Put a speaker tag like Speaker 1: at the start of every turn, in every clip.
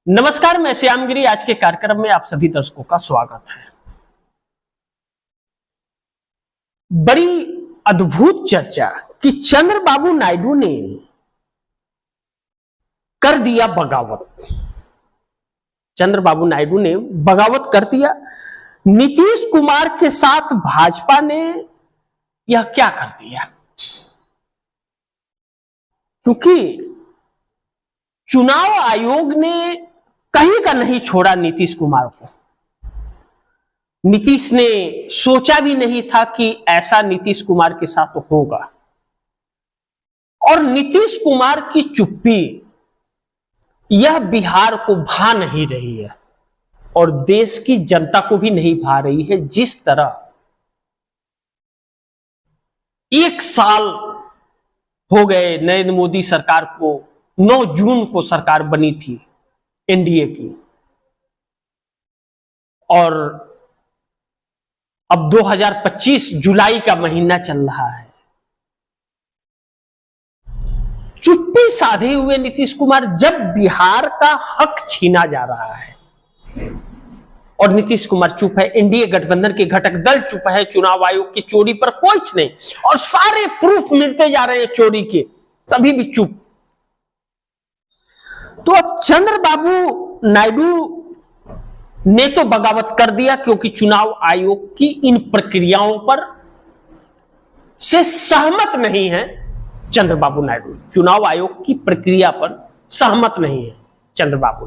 Speaker 1: नमस्कार, मैं श्यामगिरी। आज के कार्यक्रम में आप सभी दर्शकों का स्वागत है। बड़ी अद्भुत चर्चा कि चंद्रबाबू नायडू ने कर दिया बगावत। चंद्रबाबू नायडू ने बगावत कर दिया। नीतीश कुमार के साथ भाजपा ने यह क्या कर दिया? क्योंकि चुनाव आयोग ने कहीं का नहीं छोड़ा नीतीश कुमार को। नीतीश ने सोचा भी नहीं था कि ऐसा नीतीश कुमार के साथ होगा। और नीतीश कुमार की चुप्पी यह बिहार को भा नहीं रही है और देश की जनता को भी नहीं भा रही है। जिस तरह एक साल हो गए नरेंद्र मोदी सरकार को, 9 जून को सरकार बनी थी एनडीए की, और अब 2025 जुलाई का महीना चल रहा है। चुप्पी साधे हुए नीतीश कुमार, जब बिहार का हक छीना जा रहा है और नीतीश कुमार चुप है, एनडीए गठबंधन के घटक दल चुप है, चुनाव आयोग की चोरी पर कुछ नहीं, और सारे प्रूफ मिलते जा रहे हैं चोरी के, तभी भी चुप। तो अब चंद्रबाबू नायडू ने तो बगावत कर दिया, क्योंकि चुनाव आयोग की इन प्रक्रियाओं पर से सहमत नहीं है। चंद्रबाबू नायडू चुनाव आयोग की प्रक्रिया पर सहमत नहीं है। चंद्रबाबू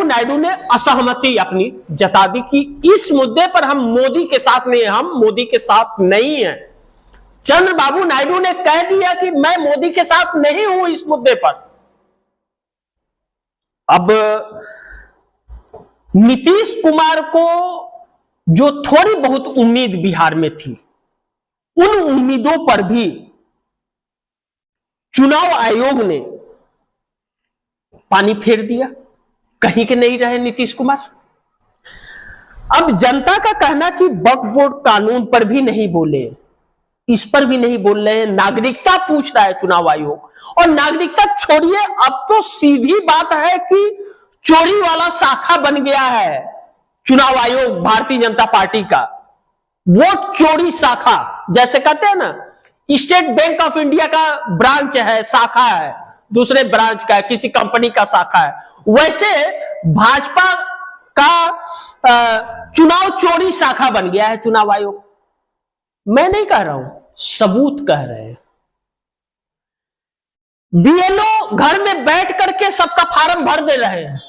Speaker 1: नायडू ने असहमति अपनी जता दी कि इस मुद्दे पर हम मोदी के साथ नहीं, हम मोदी के साथ नहीं है। चंद्रबाबू नायडू ने कह दिया कि मैं मोदी के साथ नहीं हूं इस मुद्दे पर। अब नीतीश कुमार को जो थोड़ी बहुत उम्मीद बिहार में थी, उन उम्मीदों पर भी चुनाव आयोग ने पानी फेर दिया। कहीं के नहीं रहे नीतीश कुमार। अब जनता का कहना कि वक्फ बोर्ड कानून पर भी नहीं बोले, इस पर भी नहीं बोल रहे हैं। नागरिकता पूछ रहा है चुनाव आयोग, और नागरिकता छोड़िए, अब तो सीधी बात है कि चोरी वाला शाखा बन गया है चुनाव आयोग भारतीय जनता पार्टी का। वोट चोरी शाखा, जैसे कहते हैं ना, स्टेट बैंक ऑफ इंडिया का ब्रांच है, शाखा है, दूसरे ब्रांच का है, किसी कंपनी का शाखा है, वैसे भाजपा का चुनाव चोरी शाखा बन गया है चुनाव आयोग। मैं नहीं कह रहा हूं, सबूत कह रहे हैं। बीएलओ घर में बैठ करके सबका फार्म भर दे रहे हैं,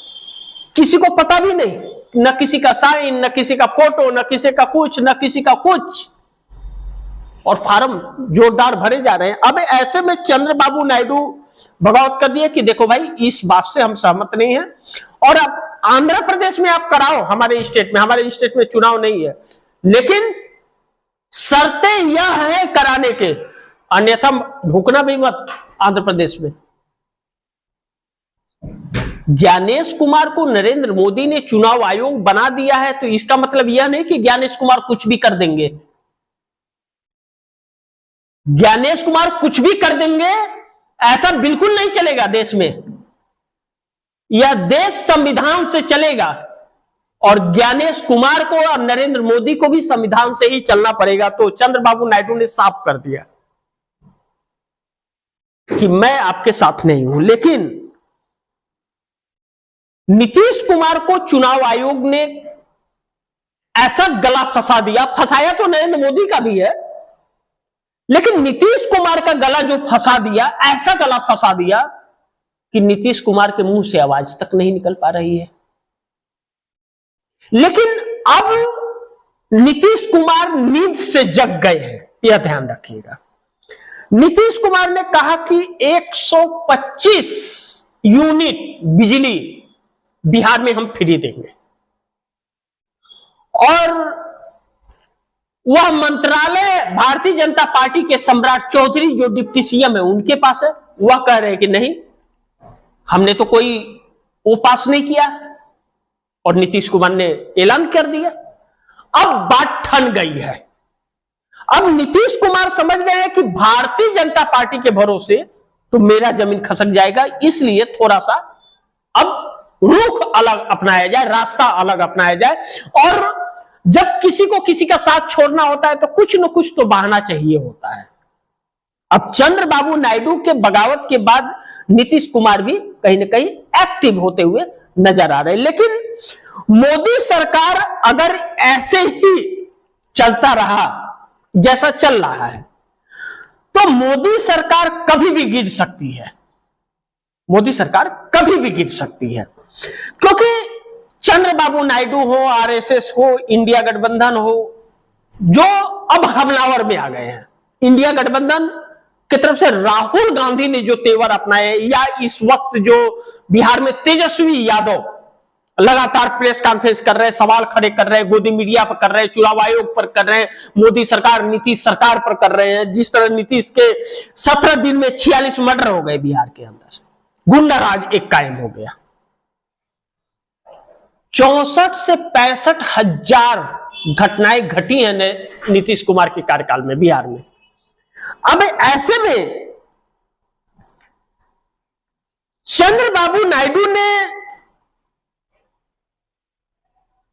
Speaker 1: किसी को पता भी नहीं, न किसी का साइन, न किसी का फोटो, न किसी का कुछ, न किसी का कुछ, और फार्म जोरदार भरे जा रहे हैं। अब ऐसे में चंद्रबाबू नायडू बगावत कर दिया कि देखो भाई, इस बात से हम सहमत नहीं हैं, और अब आंध्र प्रदेश में आप कराओ, हमारे स्टेट में चुनाव नहीं है, लेकिन शर्तें यह है कराने के, अन्यथा ढूंढना भी मत आंध्र प्रदेश में। ज्ञानेश कुमार को नरेंद्र मोदी ने चुनाव आयोग बना दिया है, तो इसका मतलब यह नहीं कि ज्ञानेश कुमार कुछ भी कर देंगे। ज्ञानेश कुमार कुछ भी कर देंगे ऐसा बिल्कुल नहीं चलेगा देश में। यह देश संविधान से चलेगा, और ज्ञानेश कुमार को और नरेंद्र मोदी को भी संविधान से ही चलना पड़ेगा। तो चंद्रबाबू नायडू ने साफ कर दिया कि मैं आपके साथ नहीं हूं। लेकिन नीतीश कुमार को चुनाव आयोग ने ऐसा गला फंसा दिया, फंसाया तो नरेंद्र मोदी का भी है, लेकिन नीतीश कुमार का गला जो फंसा दिया, ऐसा गला फंसा दिया कि नीतीश कुमार के मुंह से आवाज तक नहीं निकल पा रही है। लेकिन अब नीतीश कुमार नींद से जग गए हैं, यह ध्यान रखिएगा। नीतीश कुमार ने कहा कि 125 यूनिट बिजली बिहार में हम फ्री देंगे, और वह मंत्रालय भारतीय जनता पार्टी के सम्राट चौधरी जो डिप्टी सीएम है उनके पास है। वह कह रहे हैं कि नहीं, हमने तो कोई वो पास नहीं किया, और नीतीश कुमार ने ऐलान कर दिया। अब बात ठन गई है। अब नीतीश कुमार समझ गए हैं कि भारतीय जनता पार्टी के भरोसे तो मेरा जमीन खसक जाएगा, इसलिए थोड़ा सा अब रुख अलग अपनाया जाए, रास्ता अलग अपनाया जाए। और जब किसी को किसी का साथ छोड़ना होता है तो कुछ न कुछ तो बहाना चाहिए होता है। अब चंद्रबाबू नायडू के बगावत के बाद नीतीश कुमार भी कहीं ना कहीं एक्टिव होते हुए नजर आ रहे हैं। लेकिन मोदी सरकार अगर ऐसे ही चलता रहा जैसा चल रहा है तो मोदी सरकार कभी भी गिर सकती है। मोदी सरकार कभी भी गिर सकती है, क्योंकि चंद्रबाबू नायडू हो, आरएसएस हो, इंडिया गठबंधन हो, जो अब हमलावर में आ गए हैं। इंडिया गठबंधन की तरफ से राहुल गांधी ने जो तेवर अपनाए, या इस वक्त जो बिहार में तेजस्वी यादव लगातार प्रेस कॉन्फ्रेंस कर रहे हैं, सवाल खड़े कर रहे हैं, गोदी मीडिया पर कर रहे हैं, चुनाव आयोग पर कर रहे हैं, मोदी सरकार नीतीश सरकार पर कर रहे हैं। जिस तरह नीतीश के 17 दिन में 46 मर्डर हो गए बिहार के अंदर से, गुंडा राज एक कायम हो गया। 64 से 65 हजार घटनाएं घटी हैं नीतीश कुमार के कार्यकाल में बिहार में। अब ऐसे में चंद्रबाबू नायडू ने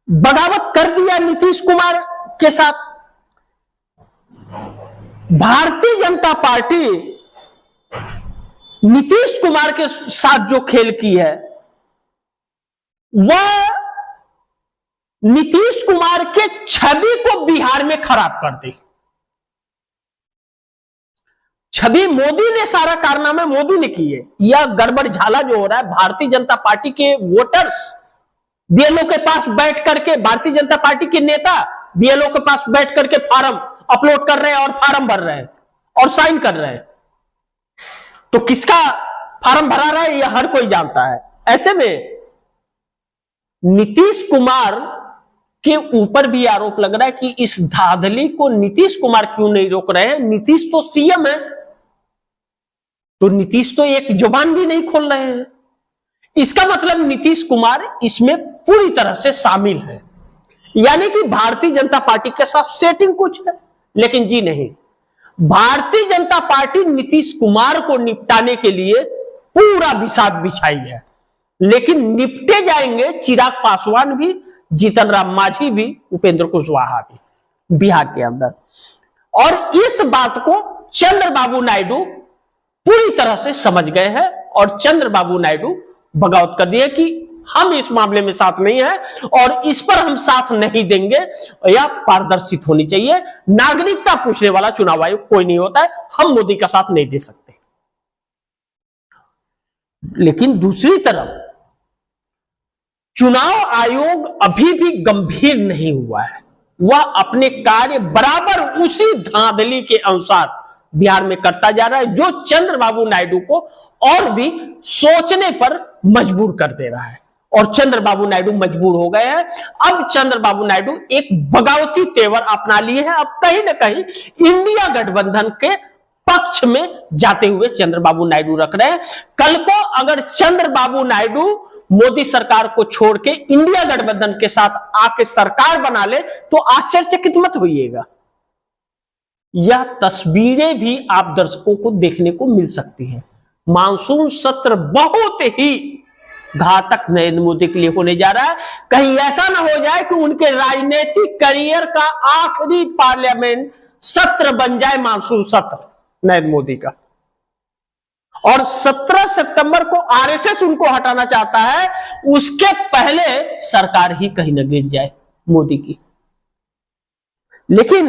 Speaker 1: बगावत कर दिया नीतीश कुमार के साथ। भारतीय जनता पार्टी नीतीश कुमार के साथ जो खेल की है वह नीतीश कुमार के छवि को बिहार में खराब कर दी। छवि मोदी ने सारा कारनामे मोदी ने किए। यह गड़बड़ झाला जो हो रहा है, भारतीय जनता पार्टी के वोटर्स बीएलओ के पास बैठ करके, भारतीय जनता पार्टी के नेता बीएलओ के पास बैठ करके फार्म अपलोड कर रहे हैं और फार्म भर रहे हैं और साइन कर रहे हैं। तो किसका फार्म भरा रहा है यह हर कोई जानता है। ऐसे में नीतीश कुमार के ऊपर भी आरोप लग रहा है कि इस धांधली को नीतीश कुमार क्यों नहीं रोक रहे हैं। नीतीश तो सीएम है, तो नीतीश तो एक जुबान भी नहीं खोल रहे हैं। इसका मतलब नीतीश कुमार इसमें पूरी तरह से शामिल है, यानी कि भारतीय जनता पार्टी के साथ सेटिंग कुछ है। लेकिन जी नहीं, भारतीय जनता पार्टी नीतीश कुमार को निपटाने के लिए पूरा बिसात बिछाई है। लेकिन निपटे जाएंगे चिराग पासवान भी, जीतन राम मांझी भी, उपेंद्र कुशवाहा भी बिहार के अंदर। और इस बात को चंद्रबाबू नायडू पूरी तरह से समझ गए हैं और चंद्रबाबू नायडू बगावत कर दिया कि हम इस मामले में साथ नहीं है और इस पर हम साथ नहीं देंगे। यह पारदर्शित होनी चाहिए। नागरिकता पूछने वाला चुनाव आयोग कोई नहीं होता है, हम मोदी का साथ नहीं दे सकते। लेकिन दूसरी तरफ चुनाव आयोग अभी भी गंभीर नहीं हुआ है। वह अपने कार्य बराबर उसी धांधली के अनुसार बिहार में करता जा रहा है, जो चंद्रबाबू नायडू को और भी सोचने पर मजबूर कर दे रहा है। और चंद्रबाबू नायडू मजबूर हो गए हैं। अब चंद्रबाबू नायडू एक बगावती तेवर अपना लिए हैं। अब कहीं ना कहीं इंडिया गठबंधन के पक्ष में जाते हुए चंद्रबाबू नायडू रख रहे हैं। कल को अगर चंद्रबाबू नायडू मोदी सरकार को छोड़ के इंडिया गठबंधन के साथ आके सरकार बना ले तो आश्चर्यचकित मत होइएगा। यह तस्वीरें भी आप दर्शकों को देखने को मिल सकती हैं। मानसून सत्र बहुत ही घातक नरेंद्र मोदी के लिए होने जा रहा है। कहीं ऐसा ना हो जाए कि उनके राजनीतिक करियर का आखिरी पार्लियामेंट सत्र बन जाए मानसून सत्र नरेंद्र मोदी का। और 17 सितंबर को आरएसएस उनको हटाना चाहता है, उसके पहले सरकार ही कहीं न गिर जाए मोदी की। लेकिन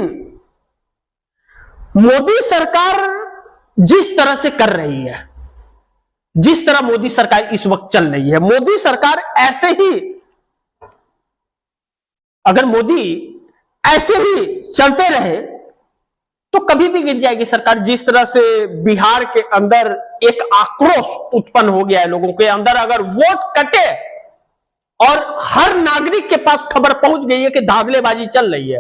Speaker 1: मोदी सरकार जिस तरह से कर रही है, जिस तरह मोदी सरकार इस वक्त चल रही है, मोदी सरकार ऐसे ही, अगर मोदी ऐसे ही चलते रहे तो कभी भी गिर जाएगी सरकार। जिस तरह से बिहार के अंदर एक आक्रोश उत्पन्न हो गया है लोगों के अंदर, अगर वोट कटे और हर नागरिक के पास खबर पहुंच गई है कि धांधलेबाजी चल रही है,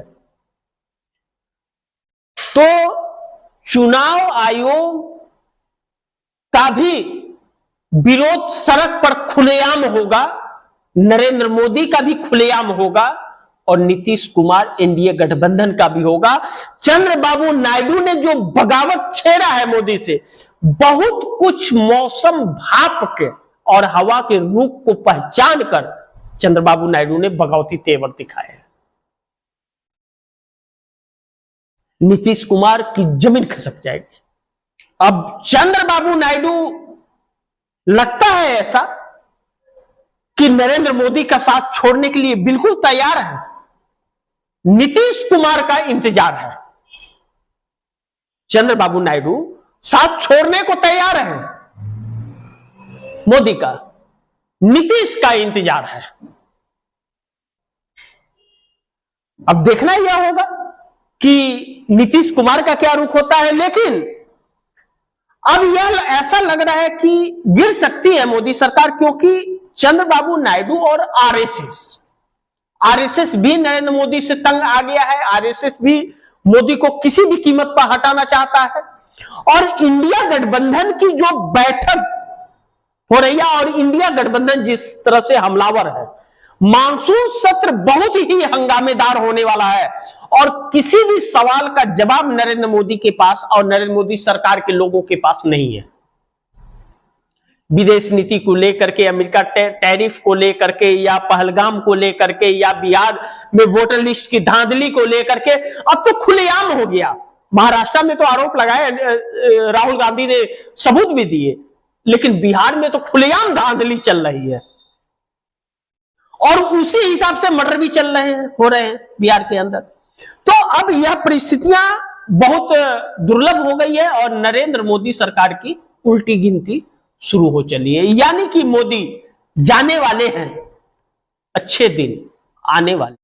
Speaker 1: तो चुनाव आयोग का भी विरोध सड़क पर खुलेआम होगा, नरेंद्र मोदी का भी खुलेआम होगा और नीतीश कुमार एनडीए गठबंधन का भी होगा। चंद्रबाबू नायडू ने जो बगावत छेड़ा है मोदी से, बहुत कुछ मौसम भाप के और हवा के रुख को पहचान कर चंद्रबाबू नायडू ने बगावती तेवर दिखाए हैं। नीतीश कुमार की जमीन खसक जाएगी। अब चंद्रबाबू नायडू लगता है ऐसा कि नरेंद्र मोदी का साथ छोड़ने के लिए बिल्कुल तैयार है। नीतीश कुमार का इंतजार है। चंद्रबाबू नायडू साथ छोड़ने को तैयार है मोदी का, नीतीश का इंतजार है। अब देखना यह होगा कि नीतीश कुमार का क्या रुख होता है, लेकिन अब यह ऐसा लग रहा है कि गिर सकती है मोदी सरकार, क्योंकि चंद्रबाबू नायडू और आरएसएस भी नरेंद्र मोदी से तंग आ गया है। आरएसएस भी मोदी को किसी भी कीमत पर हटाना चाहता है। और इंडिया गठबंधन की जो बैठक हो रही है और इंडिया गठबंधन जिस तरह से हमलावर है, मानसून सत्र बहुत ही हंगामेदार होने वाला है और किसी भी सवाल का जवाब नरेंद्र मोदी के पास और नरेंद्र मोदी सरकार के लोगों के पास नहीं है। विदेश नीति को लेकर के, अमेरिका टैरिफ को लेकर के, या पहलगाम को लेकर के, या बिहार में वोटर लिस्ट की धांधली को लेकर के, अब तो खुलेआम हो गया। महाराष्ट्र में तो आरोप लगाए, राहुल गांधी ने सबूत भी दिए, लेकिन बिहार में तो खुलेआम धांधली चल रही है और उसी हिसाब से मर्डर भी चल रहे हैं, हो रहे हैं बिहार के अंदर। तो अब यह परिस्थितियां बहुत दुर्लभ हो गई है और नरेंद्र मोदी सरकार की उल्टी गिनती शुरू हो चली है। यानी कि मोदी जाने वाले हैं, अच्छे दिन आने वाले।